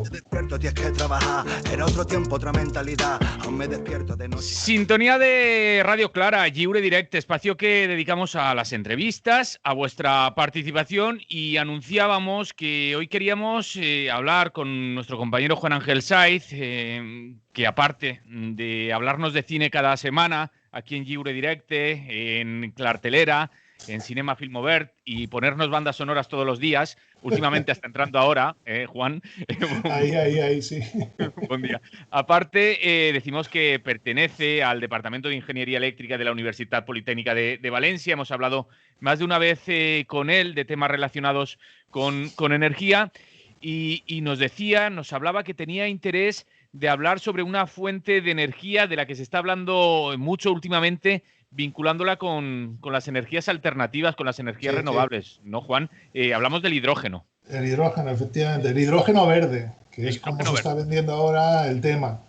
Despierto, tienes que trabajar, en otro tiempo, otra mentalidad, aún me despierto de noche. Sintonía de Radio Clara, Lliure Directe, espacio que dedicamos a las entrevistas, a vuestra participación, y anunciábamos que hoy queríamos hablar con nuestro compañero Juan Ángel Saiz, que aparte de hablarnos de cine cada semana, aquí en Lliure Directe, en Clartelera, en Cinema Filmovert, y ponernos bandas sonoras todos los días, últimamente hasta entrando ahora, Juan. Ahí, sí. Buen día. Aparte, decimos que pertenece al Departamento de Ingeniería Eléctrica de la Universidad Politécnica de Valencia. Hemos hablado más de una vez con él de temas relacionados con energía, y nos hablaba que tenía interés de hablar sobre una fuente de energía de la que se está hablando mucho últimamente, vinculándola con las energías alternativas, con las energías renovables, ¿no, Juan? Hablamos del hidrógeno. El hidrógeno, efectivamente. El hidrógeno verde, que es como se está vendiendo ahora el tema.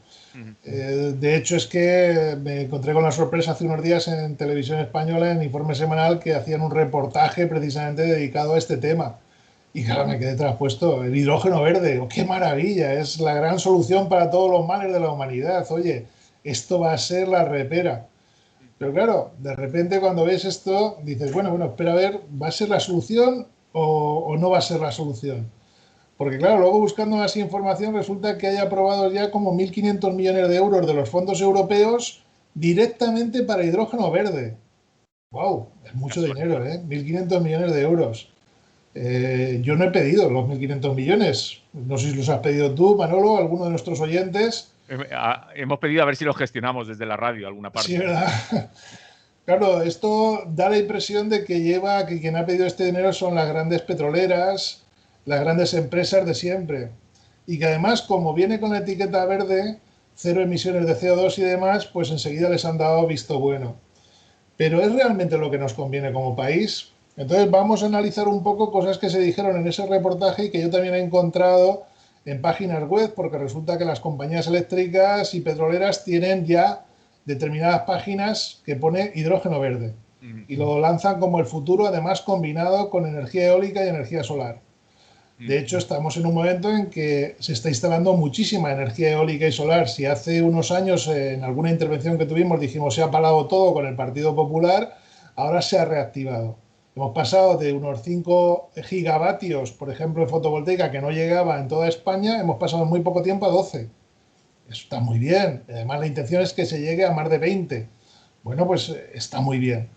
De hecho, es que me encontré con la sorpresa hace unos días en Televisión Española, en Informe Semanal, que hacían un reportaje precisamente dedicado a este tema. Y claro, me quedé traspuesto. El hidrógeno verde, oh, ¡qué maravilla! Es la gran solución para todos los males de la humanidad. Oye, esto va a ser la repera. Pero claro, de repente cuando ves esto, dices, bueno, espera a ver, ¿va a ser la solución o no va a ser la solución? Porque claro, luego buscando más información resulta que hay aprobados ya como 1.500 millones de euros de los fondos europeos directamente para hidrógeno verde. ¡Wow! Es mucho dinero, ¿eh? 1.500 millones de euros. Yo no he pedido los 1.500 millones. No sé si los has pedido tú, Manolo, alguno de nuestros oyentes. Hemos pedido a ver si los gestionamos desde la radio, alguna parte. Sí, ¿verdad? Claro, esto da la impresión de que quien ha pedido este dinero son las grandes petroleras, las grandes empresas de siempre. Y que además, como viene con la etiqueta verde, cero emisiones de CO2 y demás, pues enseguida les han dado visto bueno. Pero ¿es realmente lo que nos conviene como país? Entonces vamos a analizar un poco cosas que se dijeron en ese reportaje y que yo también he encontrado en páginas web, porque resulta que las compañías eléctricas y petroleras tienen ya determinadas páginas que pone hidrógeno verde y lo lanzan como el futuro, además combinado con energía eólica y energía solar. De hecho, estamos en un momento en que se está instalando muchísima energía eólica y solar. Si hace unos años, en alguna intervención que tuvimos, dijimos se ha parado todo con el Partido Popular, ahora se ha reactivado. Hemos pasado de unos 5 gigavatios, por ejemplo, de fotovoltaica, que no llegaba en toda España, hemos pasado en muy poco tiempo a 12. Eso está muy bien. Además, la intención es que se llegue a más de 20. Bueno, pues está muy bien.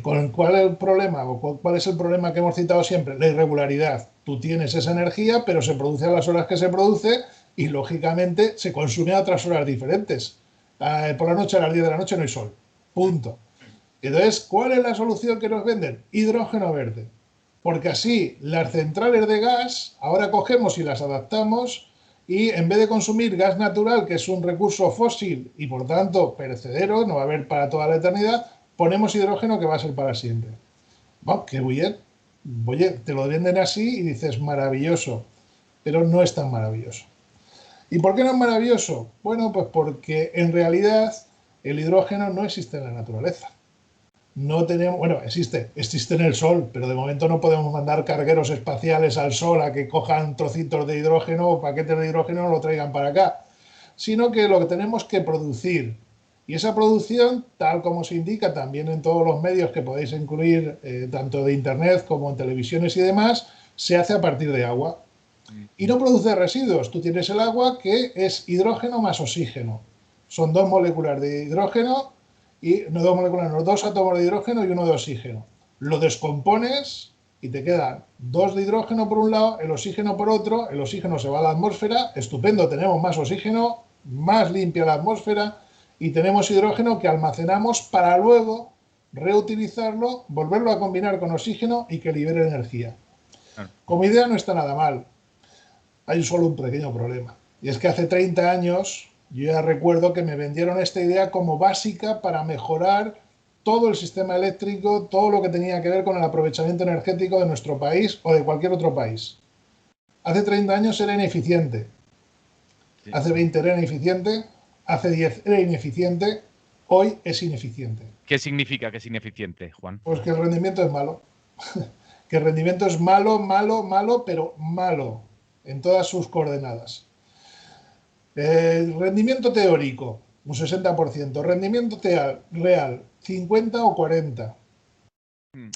¿Cuál es el problema? ¿Cuál es el problema que hemos citado siempre? La irregularidad. Tú tienes esa energía, pero se produce a las horas que se produce y, lógicamente, se consume a otras horas diferentes. Por la noche, a las 10 de la noche, no hay sol. Punto. Entonces, ¿cuál es la solución que nos venden? Hidrógeno verde. Porque así, las centrales de gas, ahora cogemos y las adaptamos y en vez de consumir gas natural, que es un recurso fósil y, por tanto, perecedero, no va a haber para toda la eternidad, ponemos hidrógeno que va a ser para siempre. Bueno, qué bien. Oye, te lo venden así y dices maravilloso, pero no es tan maravilloso. ¿Y por qué no es maravilloso? Bueno, pues porque en realidad el hidrógeno no existe en la naturaleza. No tenemos, bueno, existe en el Sol, pero de momento no podemos mandar cargueros espaciales al Sol a que cojan trocitos de hidrógeno o paquetes de hidrógeno y lo traigan para acá, sino que lo que tenemos que producir. Y esa producción, tal como se indica también en todos los medios que podéis incluir, tanto de internet como en televisiones y demás, se hace a partir de agua. Y no produce residuos. Tú tienes el agua que es hidrógeno más oxígeno. Son dos moléculas de hidrógeno y no dos moléculas, no, dos átomos de hidrógeno y uno de oxígeno. Lo descompones y te quedan dos de hidrógeno por un lado, el oxígeno por otro. El oxígeno se va a la atmósfera. Estupendo, tenemos más oxígeno, más limpia la atmósfera. Y tenemos hidrógeno que almacenamos para luego reutilizarlo, volverlo a combinar con oxígeno y que libere energía. Como idea no está nada mal. Hay solo un pequeño problema. Y es que hace 30 años yo ya recuerdo que me vendieron esta idea como básica para mejorar todo el sistema eléctrico, todo lo que tenía que ver con el aprovechamiento energético de nuestro país o de cualquier otro país. Hace 30 años era ineficiente. Hace 20 era ineficiente. Hace 10 era ineficiente, hoy es ineficiente. ¿Qué significa que es ineficiente, Juan? Pues que el rendimiento es malo. Que el rendimiento es malo, pero malo. en todas sus coordenadas. Rendimiento teórico, un 60%. Rendimiento real, 50 o 40.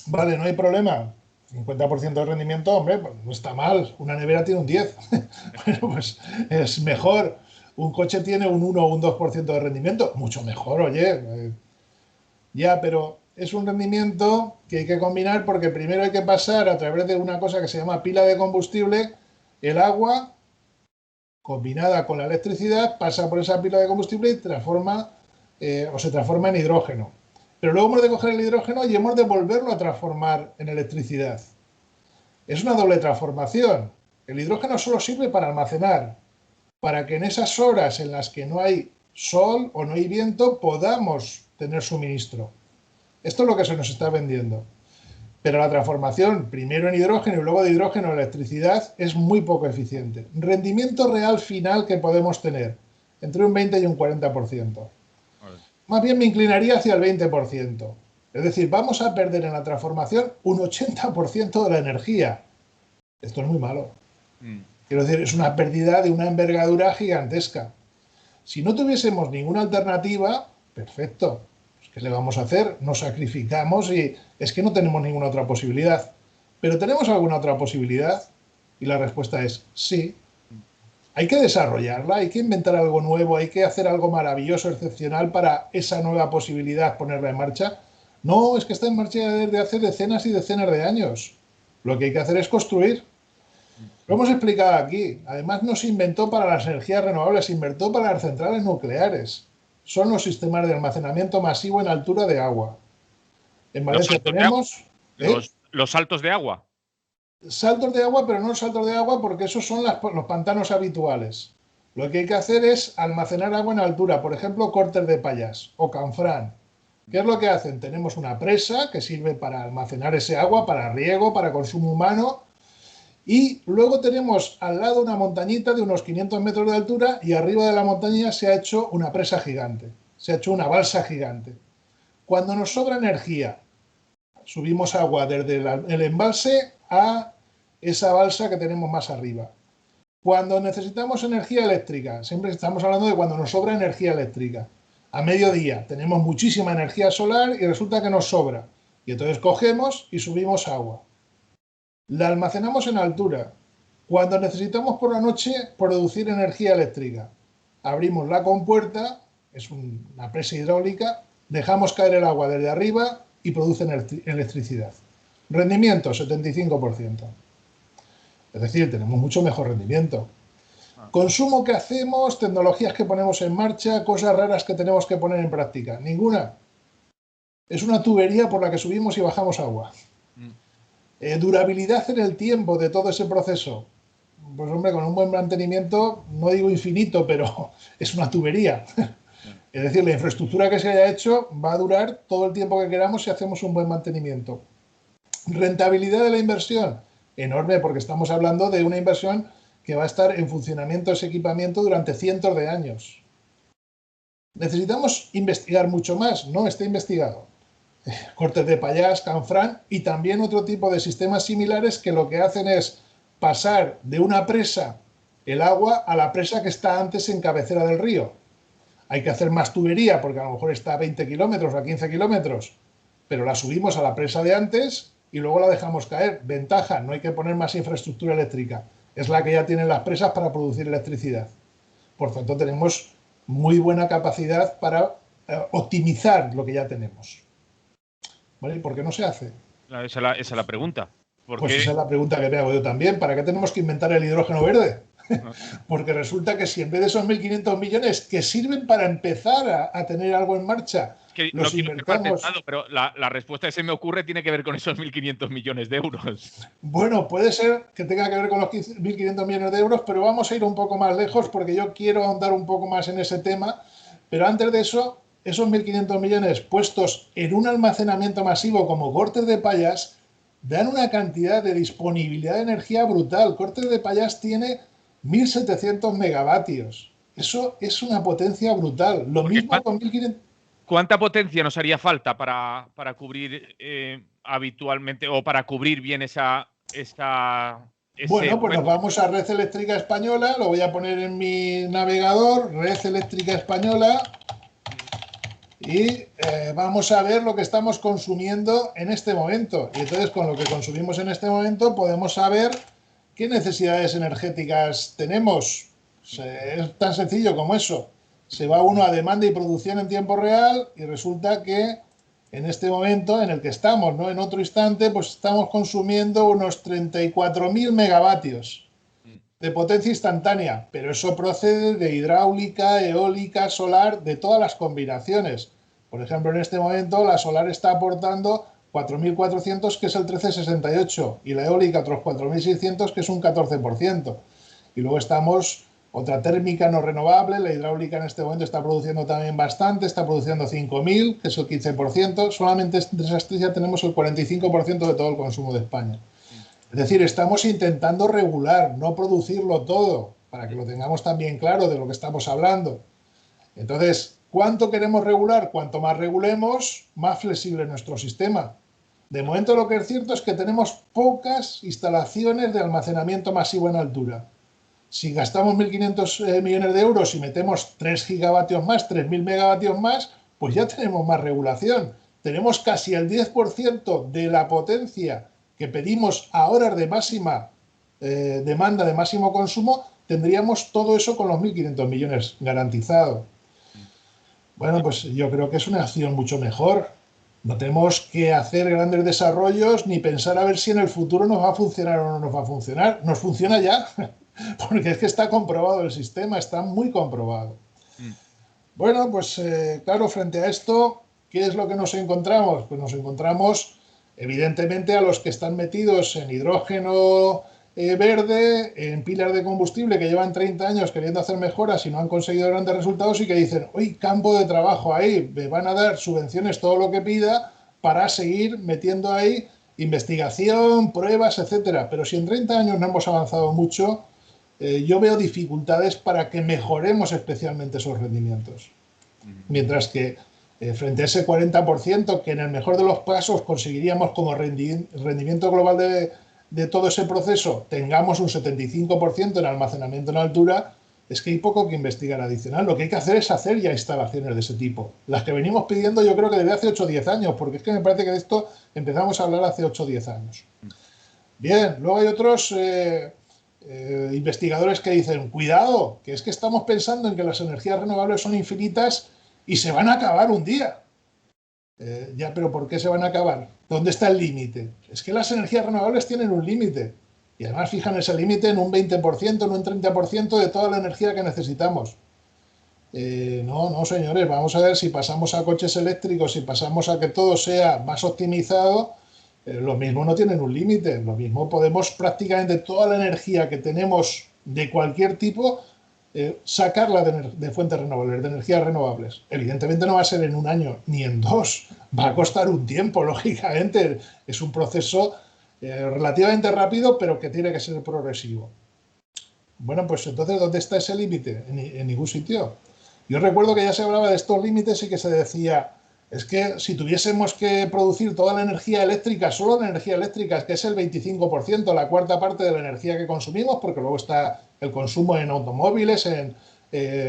Vale, no hay problema. 50% de rendimiento, hombre, pues no está mal. Una nevera tiene un 10. Bueno, pues es mejor. Un coche tiene un 1 o un 2% de rendimiento. Mucho mejor, oye. Ya, pero es un rendimiento que hay que combinar porque primero hay que pasar a través de una cosa que se llama pila de combustible. El agua, combinada con la electricidad, pasa por esa pila de combustible y se transforma en hidrógeno. Pero luego hemos de coger el hidrógeno y hemos de volverlo a transformar en electricidad. Es una doble transformación. El hidrógeno solo sirve para almacenar, para que en esas horas en las que no hay sol o no hay viento podamos tener suministro. Esto es lo que se nos está vendiendo. Pero la transformación, primero en hidrógeno y luego de hidrógeno en electricidad, es muy poco eficiente. Rendimiento real final que podemos tener, entre un 20 y un 40%. Más bien me inclinaría hacia el 20%. Es decir, vamos a perder en la transformación un 80% de la energía. Esto es muy malo. Quiero decir, es una pérdida de una envergadura gigantesca. Si no tuviésemos ninguna alternativa, perfecto. ¿Qué le vamos a hacer? Nos sacrificamos y es que no tenemos ninguna otra posibilidad. ¿Pero tenemos alguna otra posibilidad? Y la respuesta es sí. Hay que desarrollarla, hay que inventar algo nuevo, hay que hacer algo maravilloso, excepcional para esa nueva posibilidad, ponerla en marcha. No, es que está en marcha desde hace decenas y decenas de años. Lo que hay que hacer es construir. Lo hemos explicado aquí. Además, no se inventó para las energías renovables, se inventó para las centrales nucleares. Son los sistemas de almacenamiento masivo en altura de agua. En Valencia tenemos... Los saltos de agua. Saltos de agua, pero no saltos de agua porque esos son los pantanos habituales. Lo que hay que hacer es almacenar agua en altura, por ejemplo, Cortes de Pallás o Canfrán. ¿Qué es lo que hacen? Tenemos una presa que sirve para almacenar ese agua, para riego, para consumo humano, y luego tenemos al lado una montañita de unos 500 metros de altura y arriba de la montaña se ha hecho una presa gigante, se ha hecho una balsa gigante. Cuando nos sobra energía, subimos agua desde el embalse a esa balsa que tenemos más arriba. Cuando necesitamos energía eléctrica, siempre estamos hablando de cuando nos sobra energía eléctrica. A mediodía tenemos muchísima energía solar y resulta que nos sobra. Y entonces cogemos y subimos agua. La almacenamos en altura. Cuando necesitamos por la noche producir energía eléctrica, abrimos la compuerta, es una presa hidráulica, dejamos caer el agua desde arriba y producen electricidad. Rendimiento, 75%. Es decir, tenemos mucho mejor rendimiento. Consumo que hacemos, tecnologías que ponemos en marcha, cosas raras que tenemos que poner en práctica. Ninguna. Es una tubería por la que subimos y bajamos agua. Durabilidad en el tiempo de todo ese proceso. Pues hombre, con un buen mantenimiento, no digo infinito, pero es una tubería. Es decir, la infraestructura que se haya hecho va a durar todo el tiempo que queramos si hacemos un buen mantenimiento. Rentabilidad de la inversión, enorme, porque estamos hablando de una inversión que va a estar en funcionamiento ese equipamiento durante cientos de años. ¿Necesitamos investigar mucho más? No, está investigado. Cortes de Pallás, Canfrán y también otro tipo de sistemas similares que lo que hacen es pasar de una presa el agua a la presa que está antes en cabecera del río. Hay que hacer más tubería porque a lo mejor está a 20 kilómetros o a 15 kilómetros, pero la subimos a la presa de antes y luego la dejamos caer. Ventaja, no hay que poner más infraestructura eléctrica. Es la que ya tienen las presas para producir electricidad. Por tanto, tenemos muy buena capacidad para optimizar lo que ya tenemos. ¿Vale? ¿Y por qué no se hace? Esa es la pregunta. Pues esa es la pregunta que me hago yo también. ¿Para qué tenemos que inventar el hidrógeno verde? Porque resulta que si en vez de esos 1.500 millones que sirven para empezar a tener algo en marcha, que los no invertamos... pero la respuesta que se me ocurre tiene que ver con esos 1.500 millones de euros. Bueno, puede ser que tenga que ver con los 1.500 millones de euros, pero vamos a ir un poco más lejos porque yo quiero ahondar un poco más en ese tema. Pero antes de eso, esos 1.500 millones puestos en un almacenamiento masivo como Cortes de Pallás dan una cantidad de disponibilidad de energía brutal. Cortes de Pallás tiene 1.700 megavatios. Eso es una potencia brutal. Lo mismo con 1.500... ¿Cuánta potencia nos haría falta para cubrir habitualmente o para cubrir bien esa Bueno, pues nos vamos a Red Eléctrica Española, lo voy a poner en mi navegador, Red Eléctrica Española, y vamos a ver lo que estamos consumiendo en este momento. Y entonces con lo que consumimos en este momento podemos saber qué necesidades energéticas tenemos. Es tan sencillo como eso. Se va uno a demanda y producción en tiempo real y resulta que en este momento en el que estamos, ¿no? En otro instante, pues estamos consumiendo unos 34.000 megavatios de potencia instantánea, pero eso procede de hidráulica, eólica, solar, de todas las combinaciones. Por ejemplo, en este momento la solar está aportando 4.400, que es el 13,68, y la eólica otros 4.600, que es un 14%. Y luego estamos otra térmica no renovable, la hidráulica en este momento está produciendo también bastante, está produciendo 5.000, que es el 15%, solamente de esas tres ya tenemos el 45% de todo el consumo de España. Es decir, estamos intentando regular, no producirlo todo, para que lo tengamos también claro de lo que estamos hablando. Entonces, ¿cuánto queremos regular? Cuanto más regulemos, más flexible es nuestro sistema. De momento lo que es cierto es que tenemos pocas instalaciones de almacenamiento masivo en altura. Si gastamos 1.500 millones de euros y metemos 3 gigavatios más, 3.000 megavatios más, pues ya tenemos más regulación. Tenemos casi el 10% de la potencia que pedimos a horas de máxima demanda, de máximo consumo, tendríamos todo eso con los 1.500 millones garantizado. Bueno, pues yo creo que es una acción mucho mejor. No tenemos que hacer grandes desarrollos ni pensar a ver si en el futuro nos va a funcionar o no nos va a funcionar. Nos funciona ya, porque es que está comprobado el sistema, está muy comprobado. Bueno, pues claro, frente a esto, ¿qué es lo que nos encontramos? Pues nos encontramos, evidentemente, a los que están metidos en hidrógeno verde, en pilas de combustible que llevan 30 años queriendo hacer mejoras y no han conseguido grandes resultados y que dicen, uy, campo de trabajo ahí, me van a dar subvenciones todo lo que pida para seguir metiendo ahí investigación, pruebas, etcétera. Pero si en 30 años no hemos avanzado mucho, yo veo dificultades para que mejoremos especialmente esos rendimientos. Mientras que frente a ese 40% que en el mejor de los casos conseguiríamos como rendimiento global de todo ese proceso, tengamos un 75% en almacenamiento en altura, es que hay poco que investigar adicional. Lo que hay que hacer es hacer ya instalaciones de ese tipo. Las que venimos pidiendo yo creo que desde hace 8 o 10 años, porque es que me parece que de esto empezamos a hablar hace 8 o 10 años. Bien, luego hay otros investigadores que dicen, cuidado, que es que estamos pensando en que las energías renovables son infinitas y se van a acabar un día. Ya, pero ¿por qué se van a acabar? ¿Dónde está el límite? Es que las energías renovables tienen un límite y además fijan ese límite en un 20%, en un 30% de toda la energía que necesitamos. No, señores, vamos a ver si pasamos a coches eléctricos, si pasamos a que todo sea más optimizado, lo mismo no tienen un límite, lo mismo podemos prácticamente toda la energía que tenemos de cualquier tipo, sacarla de fuentes renovables, de energías renovables. Evidentemente no va a ser en un año ni en 2, va a costar un tiempo, lógicamente. Es un proceso relativamente rápido, pero que tiene que ser progresivo. Bueno, pues entonces, ¿dónde está ese límite? En ningún sitio. Yo recuerdo que ya se hablaba de estos límites y que se decía, es que si tuviésemos que producir toda la energía eléctrica, solo la energía eléctrica, que es el 25%, la cuarta parte de la energía que consumimos, porque luego está el consumo en automóviles, en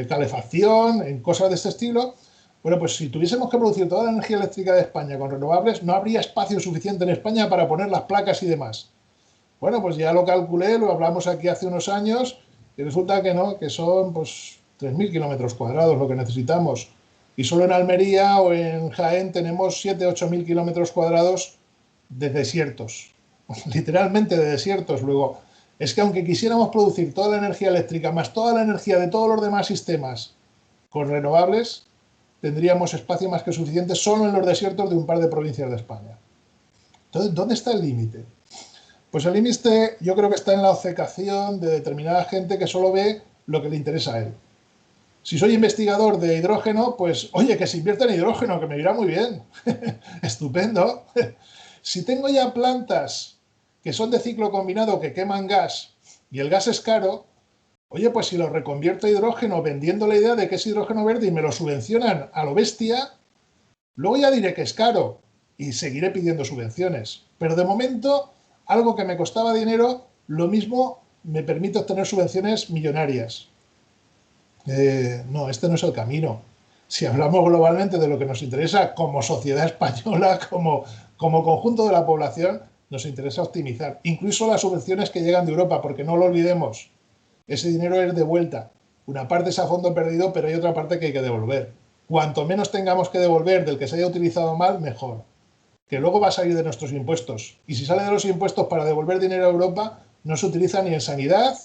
calefacción, en cosas de este estilo. Bueno, pues si tuviésemos que producir toda la energía eléctrica de España con renovables, no habría espacio suficiente en España para poner las placas y demás. Bueno, pues ya lo calculé, lo hablamos aquí hace unos años, y resulta que no, que son pues 3.000 kilómetros cuadrados lo que necesitamos. Y solo en Almería o en Jaén tenemos 7.000 o 8.000 kilómetros cuadrados de desiertos, literalmente de desiertos. Luego, es que aunque quisiéramos producir toda la energía eléctrica más toda la energía de todos los demás sistemas con renovables, tendríamos espacio más que suficiente solo en los desiertos de un par de provincias de España. Entonces, ¿dónde está el límite? Pues el límite yo creo que está en la obcecación de determinada gente que solo ve lo que le interesa a él. Si soy investigador de hidrógeno, pues, oye, que se invierta en hidrógeno, que me irá muy bien. Estupendo. Si tengo ya plantas que son de ciclo combinado, que queman gas, y el gas es caro, oye, pues si lo reconvierto a hidrógeno vendiendo la idea de que es hidrógeno verde y me lo subvencionan a lo bestia, luego ya diré que es caro y seguiré pidiendo subvenciones. Pero de momento, algo que me costaba dinero, lo mismo me permite obtener subvenciones millonarias. No, este no es el camino. Si hablamos globalmente de lo que nos interesa como sociedad española, como conjunto de la población, nos interesa optimizar. Incluso las subvenciones que llegan de Europa, porque no lo olvidemos, ese dinero es de vuelta. Una parte es a fondo perdido, pero hay otra parte que hay que devolver. Cuanto menos tengamos que devolver del que se haya utilizado mal, mejor. Que luego va a salir de nuestros impuestos. Y si sale de los impuestos para devolver dinero a Europa, no se utiliza ni en sanidad,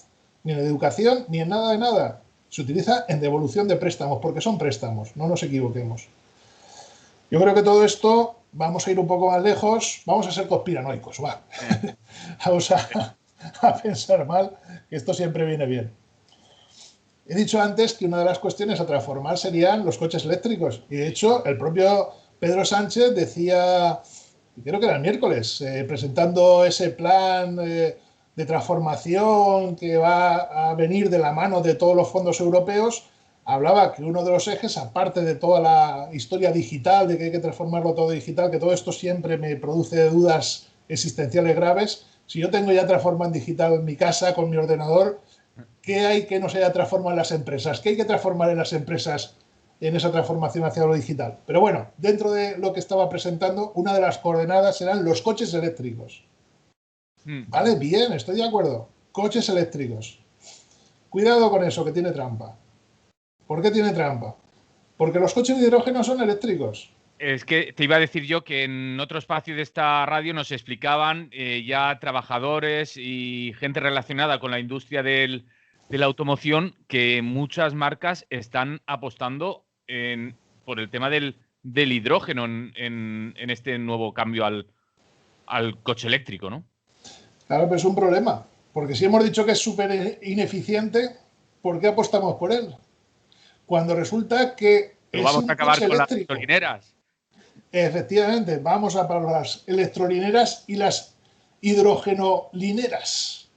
ni en educación, ni en nada de nada. Se utiliza en devolución de préstamos, porque son préstamos, no nos equivoquemos. Yo creo que todo esto, vamos a ir un poco más lejos, vamos a ser conspiranoicos, va. Vamos a pensar mal, que esto siempre viene bien. He dicho antes que una de las cuestiones a transformar serían los coches eléctricos. Y de hecho, el propio Pedro Sánchez decía, creo que era el miércoles, presentando ese plan de transformación que va a venir de la mano de todos los fondos europeos, hablaba que uno de los ejes, aparte de toda la historia digital, de que hay que transformarlo todo digital, que todo esto siempre me produce dudas existenciales graves. Si yo tengo ya transformado en digital en mi casa con mi ordenador, ¿qué hay que no se haya transformado en las empresas? ¿Qué hay que transformar en las empresas en esa transformación hacia lo digital? Pero bueno, dentro de lo que estaba presentando, una de las coordenadas eran los coches eléctricos. Vale, bien, estoy de acuerdo. Coches eléctricos. Cuidado con eso, que tiene trampa. ¿Por qué tiene trampa? Porque los coches de hidrógeno son eléctricos. Es que te iba a decir yo que en otro espacio de esta radio nos explicaban ya trabajadores y gente relacionada con la industria de la automoción que muchas marcas están apostando por el tema del hidrógeno en este nuevo cambio al coche eléctrico, ¿no? Claro, pero es un problema. Porque si hemos dicho que es súper ineficiente, ¿por qué apostamos por él? Cuando resulta que Pero es vamos un a acabar coche con las eléctrico. gasolineras. Efectivamente, vamos a para las electrolineras y las hidrogenolineras.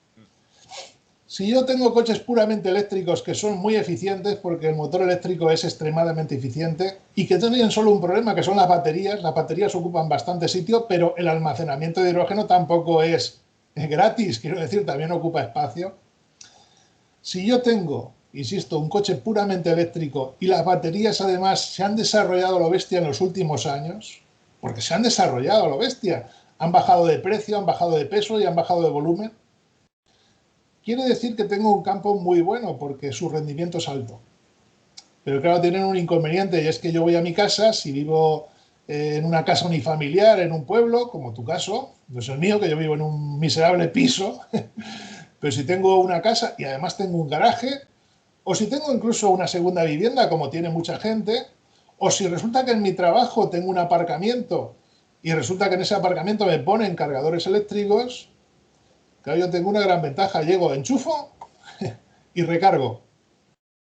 Si yo tengo coches puramente eléctricos que son muy eficientes, porque el motor eléctrico es extremadamente eficiente, y que tienen solo un problema, que son las baterías ocupan bastante sitio, pero el almacenamiento de hidrógeno tampoco es gratis, quiero decir, también ocupa espacio. Si yo tengo, insisto, un coche puramente eléctrico y las baterías además se han desarrollado a lo bestia en los últimos años, porque se han desarrollado a lo bestia, han bajado de precio, han bajado de peso y han bajado de volumen, quiere decir que tengo un campo muy bueno porque su rendimiento es alto. Pero claro, tienen un inconveniente y es que yo voy a mi casa, si vivo en una casa unifamiliar, en un pueblo, como tu caso, no es el mío, que yo vivo en un miserable piso, pero si tengo una casa y además tengo un garaje, o si tengo incluso una segunda vivienda, como tiene mucha gente, o si resulta que en mi trabajo tengo un aparcamiento y resulta que en ese aparcamiento me ponen cargadores eléctricos, claro, yo tengo una gran ventaja. Llego, enchufo y recargo.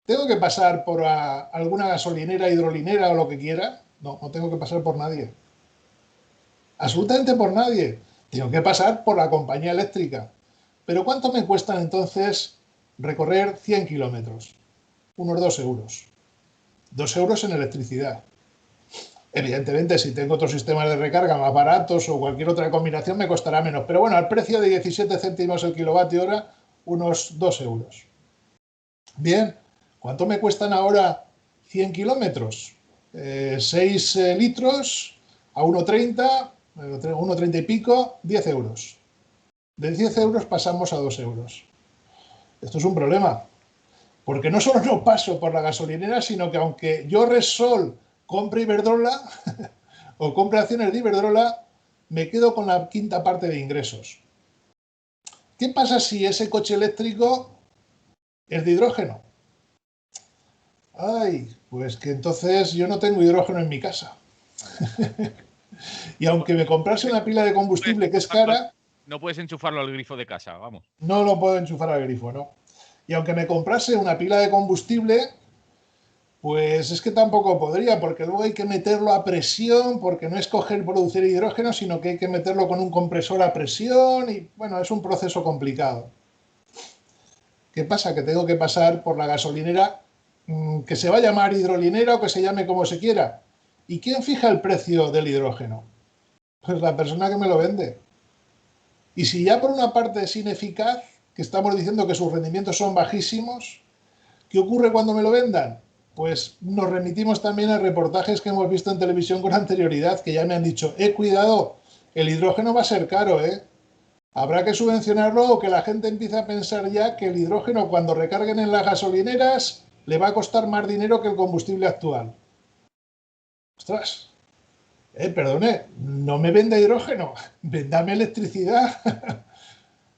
¿Tengo que pasar por alguna gasolinera, hidrolinera o lo que quiera? No, no tengo que pasar por nadie. Absolutamente por nadie. Tengo que pasar por la compañía eléctrica. ¿Pero cuánto me cuestan entonces recorrer 100 kilómetros? Unos 2 euros. 2 euros en electricidad. Evidentemente, si tengo otros sistemas de recarga más baratos o cualquier otra combinación, me costará menos. Pero bueno, al precio de 17 céntimos el kilovatio hora, unos 2 euros. Bien, ¿cuánto me cuestan ahora 100 kilómetros? 6 litros a 1,30, 1,30 y pico, 10 euros. De 10 euros pasamos a 2 euros. Esto es un problema, porque no solo no paso por la gasolinera, sino que aunque yo Repsol compre Iberdrola o compre acciones de Iberdrola, me quedo con la quinta parte de ingresos. ¿Qué pasa si ese coche eléctrico es de hidrógeno? Ay, pues que entonces yo no tengo hidrógeno en mi casa. Y aunque me comprase una pila de combustible que es cara, no puedes enchufarlo al grifo de casa, vamos. No lo puedo enchufar al grifo, ¿no? Y aunque me comprase una pila de combustible, pues es que tampoco podría, porque luego hay que meterlo a presión, porque no es coger y producir hidrógeno, sino que hay que meterlo con un compresor a presión y, bueno, es un proceso complicado. ¿Qué pasa? Que tengo que pasar por la gasolinera, que se va a llamar hidrolinera o que se llame como se quiera. ¿Y quién fija el precio del hidrógeno? Pues la persona que me lo vende. Y si ya por una parte es ineficaz, que estamos diciendo que sus rendimientos son bajísimos, ¿qué ocurre cuando me lo vendan? Pues nos remitimos también a reportajes que hemos visto en televisión con anterioridad, que ya me han dicho, cuidado, el hidrógeno va a ser caro, habrá que subvencionarlo o que la gente empiece a pensar ya que el hidrógeno cuando recarguen en las gasolineras le va a costar más dinero que el combustible actual. Ostras, perdone, no me venda hidrógeno, vendame electricidad.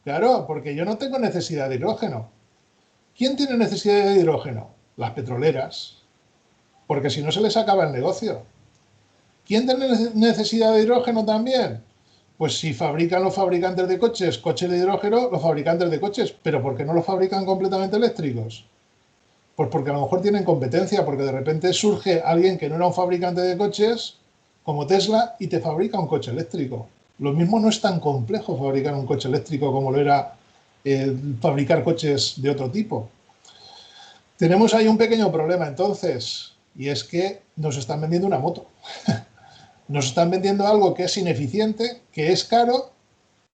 Claro, porque yo no tengo necesidad de hidrógeno. ¿Quién tiene necesidad de hidrógeno? Las petroleras, porque si no se les acaba el negocio. ¿Quién tiene necesidad de hidrógeno también? Pues si fabrican los fabricantes de coches de hidrógeno, los fabricantes de coches, pero ¿por qué no los fabrican completamente eléctricos? Pues porque a lo mejor tienen competencia, porque de repente surge alguien que no era un fabricante de coches, como Tesla, y te fabrica un coche eléctrico. Lo mismo no es tan complejo fabricar un coche eléctrico como lo era fabricar coches de otro tipo. Tenemos ahí un pequeño problema entonces, y es que nos están vendiendo una moto. Nos están vendiendo algo que es ineficiente, que es caro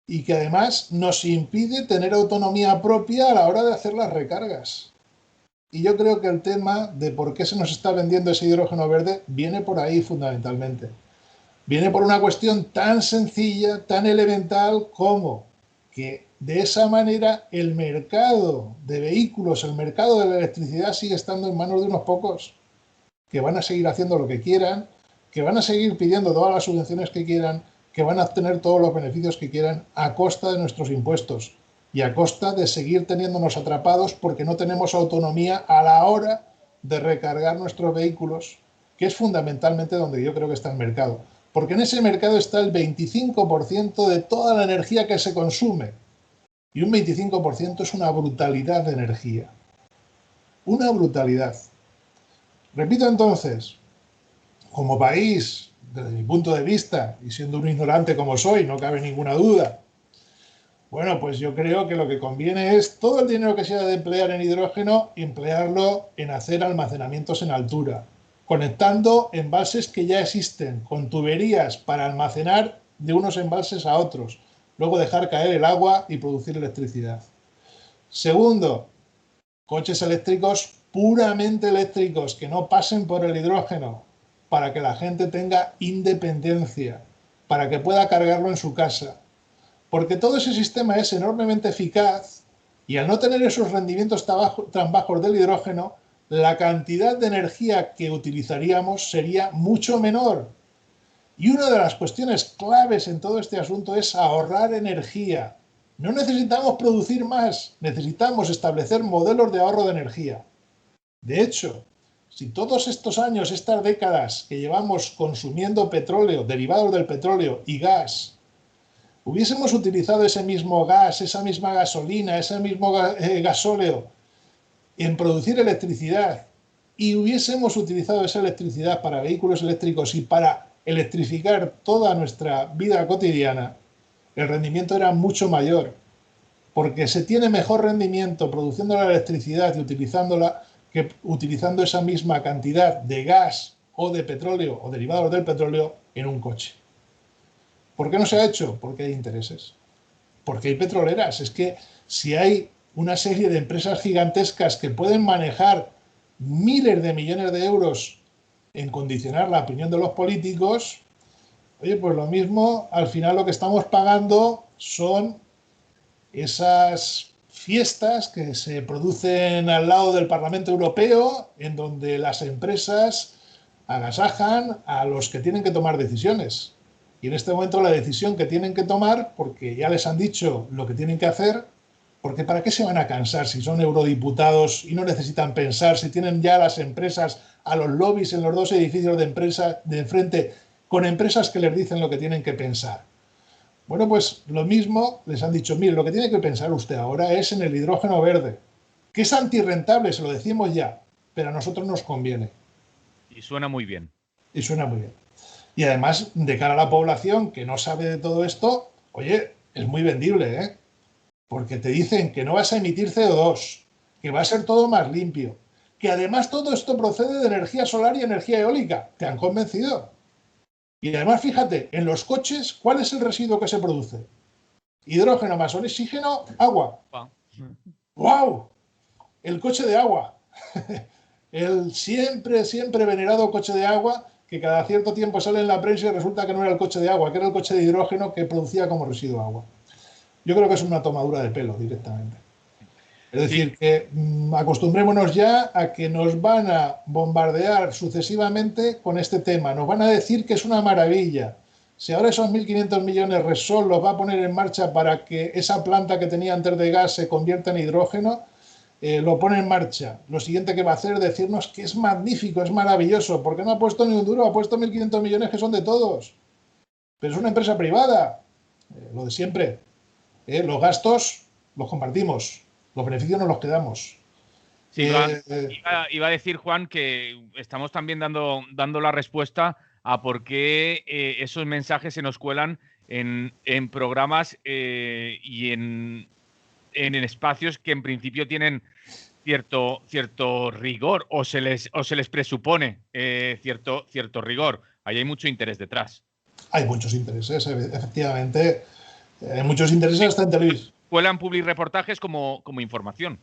y que además nos impide tener autonomía propia a la hora de hacer las recargas. Y yo creo que el tema de por qué se nos está vendiendo ese hidrógeno verde viene por ahí fundamentalmente. Viene por una cuestión tan sencilla, tan elemental como que de esa manera el mercado de vehículos, el mercado de la electricidad sigue estando en manos de unos pocos que van a seguir haciendo lo que quieran, que van a seguir pidiendo todas las subvenciones que quieran, que van a obtener todos los beneficios que quieran a costa de nuestros impuestos y a costa de seguir teniéndonos atrapados porque no tenemos autonomía a la hora de recargar nuestros vehículos, que es fundamentalmente donde yo creo que está el mercado. Porque en ese mercado está el 25% de toda la energía que se consume. Y un 25% es una brutalidad de energía. Una brutalidad. Repito entonces, como país, desde mi punto de vista, y siendo un ignorante como soy, no cabe ninguna duda, bueno, pues yo creo que lo que conviene es todo el dinero que se ha de emplear en hidrógeno, emplearlo en hacer almacenamientos en altura, conectando embalses que ya existen, con tuberías para almacenar de unos embalses a otros, luego dejar caer el agua y producir electricidad. Segundo, coches eléctricos puramente eléctricos, que no pasen por el hidrógeno, para que la gente tenga independencia, para que pueda cargarlo en su casa. Porque todo ese sistema es enormemente eficaz y al no tener esos rendimientos tan bajos del hidrógeno, la cantidad de energía que utilizaríamos sería mucho menor. Y una de las cuestiones claves en todo este asunto es ahorrar energía. No necesitamos producir más, necesitamos establecer modelos de ahorro de energía. De hecho, si todos estos años, estas décadas que llevamos consumiendo petróleo, derivados del petróleo y gas, hubiésemos utilizado ese mismo gas, esa misma gasolina, ese mismo gasóleo en producir electricidad y hubiésemos utilizado esa electricidad para vehículos eléctricos y para electrificar toda nuestra vida cotidiana, el rendimiento era mucho mayor, porque se tiene mejor rendimiento produciendo la electricidad y utilizándola que utilizando esa misma cantidad de gas o de petróleo o derivados del petróleo en un coche. ¿Por qué no se ha hecho? Porque hay intereses. Porque hay petroleras. Es que si hay una serie de empresas gigantescas que pueden manejar miles de millones de euros en condicionar la opinión de los políticos, oye, pues lo mismo, al final lo que estamos pagando son esas fiestas que se producen al lado del Parlamento Europeo, en donde las empresas agasajan a los que tienen que tomar decisiones. Y en este momento la decisión que tienen que tomar, porque ya les han dicho lo que tienen que hacer, porque ¿para qué se van a cansar si son eurodiputados y no necesitan pensar, si tienen ya las empresas a los lobbies en los dos edificios de empresa de enfrente, con empresas que les dicen lo que tienen que pensar? Bueno, pues lo mismo les han dicho, mire, lo que tiene que pensar usted ahora es en el hidrógeno verde, que es antirrentable, se lo decimos ya, pero a nosotros nos conviene. Y suena muy bien. Y suena muy bien. Y además, de cara a la población que no sabe de todo esto, oye, es muy vendible, ¿eh? Porque te dicen que no vas a emitir CO2, que va a ser todo más limpio, que además todo esto procede de energía solar y energía eólica. ¿Te han convencido? Y además, fíjate, en los coches, ¿cuál es el residuo que se produce? hidrógeno más oxígeno, agua. ¡Wow! El coche de agua. El siempre venerado coche de agua que cada cierto tiempo sale en la prensa y resulta que no era el coche de agua, que era el coche de hidrógeno que producía como residuo agua. Yo creo que es una tomadura de pelo directamente. Es decir, que acostumbrémonos ya a que nos van a bombardear sucesivamente con este tema. Nos van a decir que es una maravilla. Si ahora esos 1.500 millones Repsol los va a poner en marcha para que esa planta que tenía antes de gas se convierta en hidrógeno, lo pone en marcha. Lo siguiente que va a hacer es decirnos que es magnífico, es maravilloso. ¿Por qué no ha puesto ni un duro? Ha puesto 1.500 millones que son de todos. Pero es una empresa privada. Lo de siempre. Los gastos los compartimos. Los beneficios nos los quedamos. Sí, iba a decir, Juan, que estamos también dando la respuesta a por qué esos mensajes se nos cuelan en programas y en espacios que en principio tienen cierto rigor o se les presupone cierto rigor. Ahí hay mucho interés detrás. Hay muchos intereses, efectivamente. Hay muchos intereses hasta en televisión. Cuelan public-reportajes como información.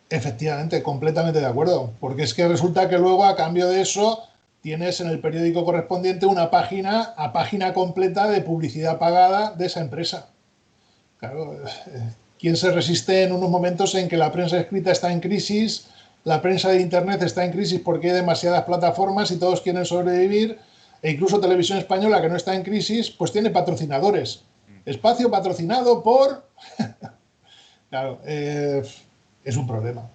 Efectivamente, completamente de acuerdo. Porque es que resulta que luego, a cambio de eso, tienes en el periódico correspondiente una página completa de publicidad pagada de esa empresa. Claro, ¿quién se resiste en unos momentos en que la prensa escrita está en crisis, la prensa de Internet está en crisis porque hay demasiadas plataformas y todos quieren sobrevivir, e incluso Televisión Española, que no está en crisis, pues tiene patrocinadores? Espacio patrocinado por... Claro, es un problema.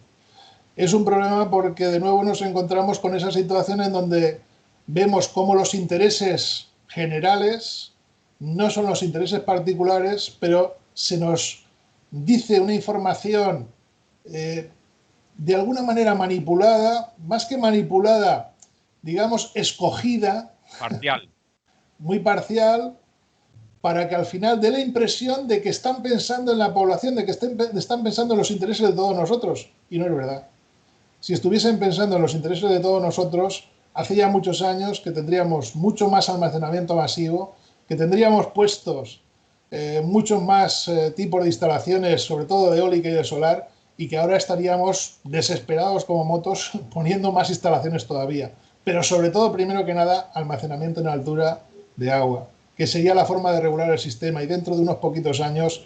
Es un problema porque de nuevo nos encontramos con esa situación en donde vemos cómo los intereses generales no son los intereses particulares, pero se nos dice una información de alguna manera manipulada, más que manipulada, digamos, escogida, parcial, muy parcial, para que al final dé la impresión de que están pensando en la población, de que están pensando en los intereses de todos nosotros. Y no es verdad. Si estuviesen pensando en los intereses de todos nosotros, hace ya muchos años que tendríamos mucho más almacenamiento masivo, que tendríamos puestos muchos más tipos de instalaciones, sobre todo de eólica y de solar, y que ahora estaríamos desesperados como motos poniendo más instalaciones todavía. Pero sobre todo, primero que nada, almacenamiento en altura de agua, que sería la forma de regular el sistema. Y dentro de unos poquitos años,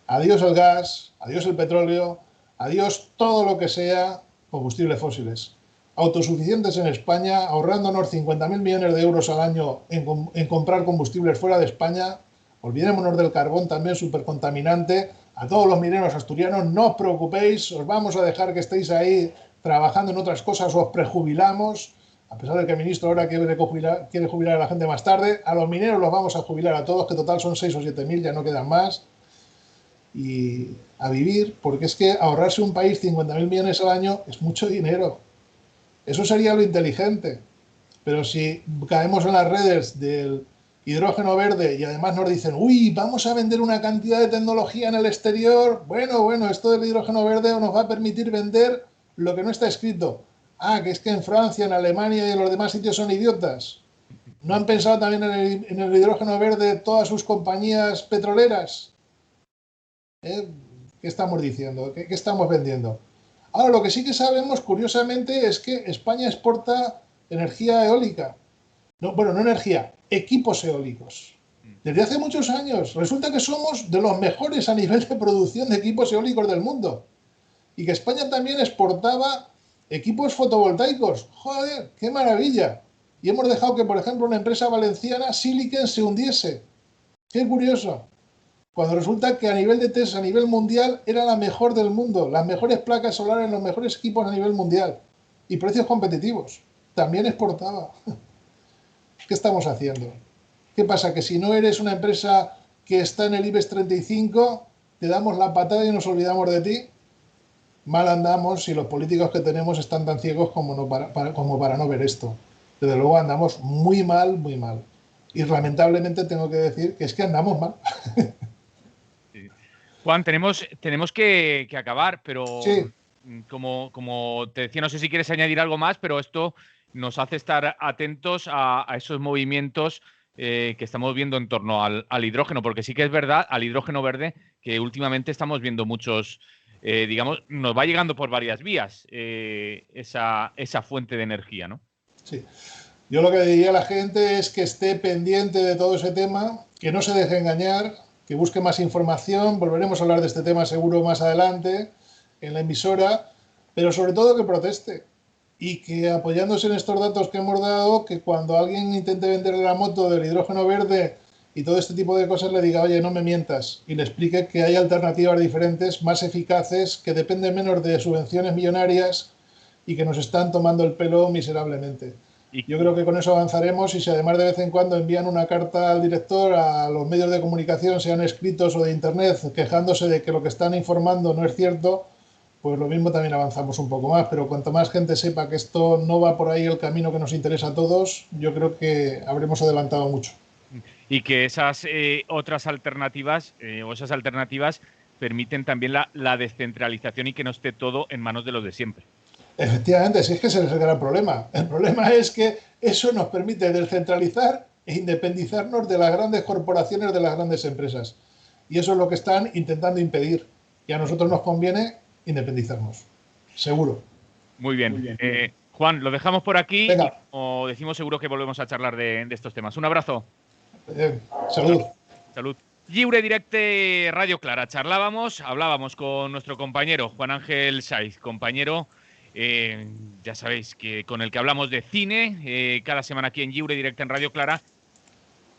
adiós el gas, adiós el petróleo, adiós todo lo que sea combustibles fósiles. Autosuficientes en España, ahorrándonos 50.000 millones de euros al año en comprar combustibles fuera de España. Olvidémonos del carbón, también supercontaminante. A todos los mineros asturianos, no os preocupéis, os vamos a dejar que estéis ahí trabajando en otras cosas, os prejubilamos. A pesar de que el ministro ahora quiere jubilar a la gente más tarde, a los mineros los vamos a jubilar a todos, que total son 6 o 7.000, ya no quedan más. Y a vivir, porque es que ahorrarse un país 50.000 millones al año es mucho dinero. Eso sería lo inteligente. Pero si caemos en las redes del hidrógeno verde y además nos dicen, uy, vamos a vender una cantidad de tecnología en el exterior, bueno, esto del hidrógeno verde nos va a permitir vender lo que no está escrito. Ah, que es que en Francia, en Alemania y en los demás sitios son idiotas. ¿No han pensado también en el hidrógeno verde todas sus compañías petroleras? ¿Qué estamos diciendo? ¿Qué estamos vendiendo? Ahora, lo que sí que sabemos, curiosamente, es que España exporta energía eólica. No energía, equipos eólicos. Desde hace muchos años. Resulta que somos de los mejores a nivel de producción de equipos eólicos del mundo. Y que España también exportaba equipos fotovoltaicos. ¡Joder, qué maravilla! Y hemos dejado que, por ejemplo, una empresa valenciana, Silicon, se hundiese. ¡Qué curioso! Cuando resulta que a nivel de test, a nivel mundial, era la mejor del mundo. Las mejores placas solares, los mejores equipos a nivel mundial. Y precios competitivos. También exportaba. ¿Qué estamos haciendo? ¿Qué pasa? Que si no eres una empresa que está en el IBEX 35, te damos la patada y nos olvidamos de ti. Mal andamos y los políticos que tenemos están tan ciegos como para no ver esto. Desde luego andamos muy mal, muy mal. Y lamentablemente tengo que decir que es que andamos mal. Sí. Juan, tenemos que acabar, pero Sí. como te decía, no sé si quieres añadir algo más, pero esto nos hace estar atentos a esos movimientos que estamos viendo en torno al hidrógeno, porque sí que es verdad, al hidrógeno verde, que últimamente estamos viendo muchos, digamos, nos va llegando por varias vías esa fuente de energía, ¿no? Sí. Yo lo que diría a la gente es que esté pendiente de todo ese tema, que no se deje engañar, que busque más información. Volveremos a hablar de este tema seguro más adelante en la emisora, pero sobre todo que proteste y que apoyándose en estos datos que hemos dado, que cuando alguien intente venderle la moto del hidrógeno verde y todo este tipo de cosas le diga, oye, no me mientas, y le explique que hay alternativas diferentes, más eficaces, que dependen menos de subvenciones millonarias y que nos están tomando el pelo miserablemente. Yo creo que con eso avanzaremos, y si además de vez en cuando envían una carta al director, a los medios de comunicación, sean escritos o de internet, quejándose de que lo que están informando no es cierto, pues lo mismo también avanzamos un poco más. Pero cuanto más gente sepa que esto no va por ahí el camino que nos interesa a todos, yo creo que habremos adelantado mucho. Y que esas otras alternativas o esas alternativas permiten también la descentralización y que no esté todo en manos de los de siempre. Efectivamente, si es que ese es el gran problema. El problema es que eso nos permite descentralizar e independizarnos de las grandes corporaciones, de las grandes empresas. Y eso es lo que están intentando impedir. Y a nosotros nos conviene independizarnos. Seguro. Muy bien. Muy bien. Juan, lo dejamos por aquí. Venga. Y, como decimos, seguro que volvemos a charlar de estos temas. Un abrazo. Salud. Salud. Lliure Directe Radio Clara. Hablábamos con nuestro compañero Juan Ángel Saiz, compañero, ya sabéis, que con el que hablamos de cine cada semana aquí en Lliure Directe en Radio Clara.